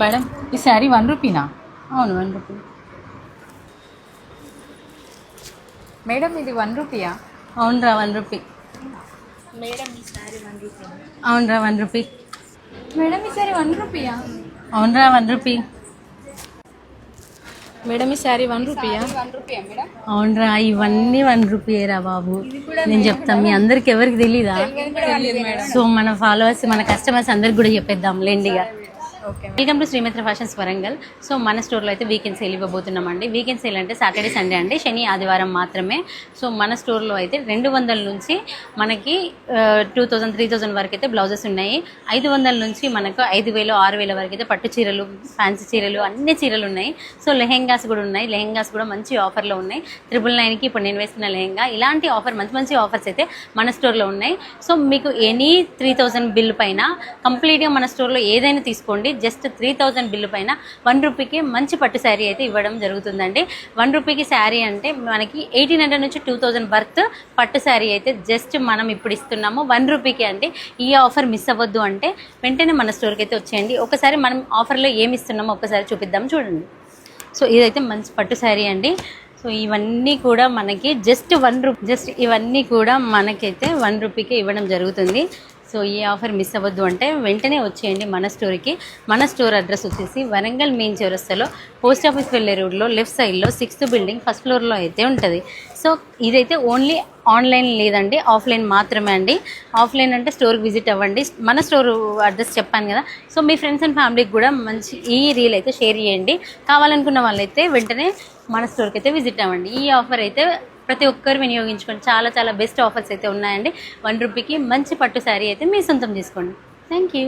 Madam ఈ శారీ 1 రూపీనా? అవును 1 rupee. Madam ఇది 1 రూపీయా? అవునరా 1 రూపీ. మేడం ఈ శారీ 1 రూపీ. అవునరా 1 రూపీ. మేడం ఈ శారీ 1 రూపీయా? అవునరా 1 రూపీ. మేడం ఈ శారీ 1 రూపీయా? 1 రూపీయా మేడం? అవునరా ఇవన్నీ 1 రూపీయేరా బాబు. నేను చెప్తాను, మీ అందరికి ఎవరికి తెలీదా? సో మన ఫాలోవర్స్ మన కస్టమర్స్ అందరికి కూడా చెప్పేద్దాం లేండిగా. Okay. Welcome to Srimitra Fashions Warangal. So మన స్టోర్లో అయితే వీకెండ్ సేల్ ఇవ్వబోతున్నామండి. వీకెండ్ సేల్ అంటే సాటర్డే సండే అండి, శని ఆదివారం మాత్రమే. సో మన స్టోర్లో అయితే 200 నుంచి మనకి 2000 3000 వరకు అయితే బ్లౌజెస్ ఉన్నాయి. 500 నుంచి మనకు 5000 6000 వరకు అయితే పట్టు చీరలు, ఫ్యాన్సీ చీరలు, అన్ని చీరలు ఉన్నాయి. సో లెహెంగాస్ కూడా ఉన్నాయి. లెహెంగాస్ కూడా మంచి ఆఫర్లో ఉన్నాయి. 999కి ఇప్పుడు నేను వేస్తున్న లెహెంగా. ఇలాంటి ఆఫర్ మంచి మంచి ఆఫర్స్ అయితే మన స్టోర్లో ఉన్నాయి. సో మీకు ఎనీ 3000 బిల్ పైన కంప్లీట్గా మన స్టోర్లో ఏదైనా తీసుకోండి. జస్ట్ 3000 బిల్లు పైన 1 రూపీకి మంచి పట్టు శారీ అయితే ఇవ్వడం జరుగుతుందండి. 1 రూపీకి శారీ అంటే మనకి 1800 నుంచి 2000 వర్త్ పట్టు శారీ అయితే జస్ట్ మనం ఇప్పుడు ఇస్తున్నాము 1 రూపీకి అండి. ఈ ఆఫర్ మిస్ అవ్వద్దు అంటే వెంటనే మన స్టోర్కి అయితే వచ్చేయండి. ఒకసారి మనం ఆఫర్లో ఏమి ఇస్తున్నామో ఒకసారి చూపిద్దాం చూడండి. సో ఇదైతే మంచి పట్టు శారీ అండి. సో ఇవన్నీ కూడా మనకి జస్ట్ 1 రూపీ, జస్ట్ ఇవన్నీ కూడా మనకైతే 1 రూపీకి ఇవ్వడం జరుగుతుంది. సో ఈ ఆఫర్ మిస్ అవ్వద్దు అంటే వెంటనే వచ్చేయండి మన స్టోర్కి. మన స్టోర్ అడ్రస్ వచ్చేసి వరంగల్ మెయిన్ చౌరస్తాలో పోస్ట్ ఆఫీస్ వెళ్ళే రోడ్లో లెఫ్ట్ సైడ్లో 6th బిల్డింగ్ 1st ఫ్లోర్లో అయితే ఉంటుంది. సో ఇదైతే ఓన్లీ ఆన్లైన్ లేదండి, ఆఫ్లైన్ మాత్రమే అండి. ఆఫ్లైన్ అంటే స్టోర్కి విజిట్ అవ్వండి. మన స్టోర్ అడ్రస్ చెప్పాను కదా. సో మీ ఫ్రెండ్స్ అండ్ ఫ్యామిలీకి కూడా మంచి ఈ రీల్ అయితే షేర్ చేయండి. కావాలనుకున్న వాళ్ళైతే వెంటనే మన స్టోర్కి అయితే విజిట్ అవ్వండి. ఈ ఆఫర్ అయితే ప్రతి ఒక్కరు వినియోగించుకోండి. చాలా చాలా బెస్ట్ ఆఫర్స్ అయితే ఉన్నాయండి. 1 రూపీకి మంచి పట్టు శారీ అయితే మీ సొంతం చేసుకోండి. Thank you.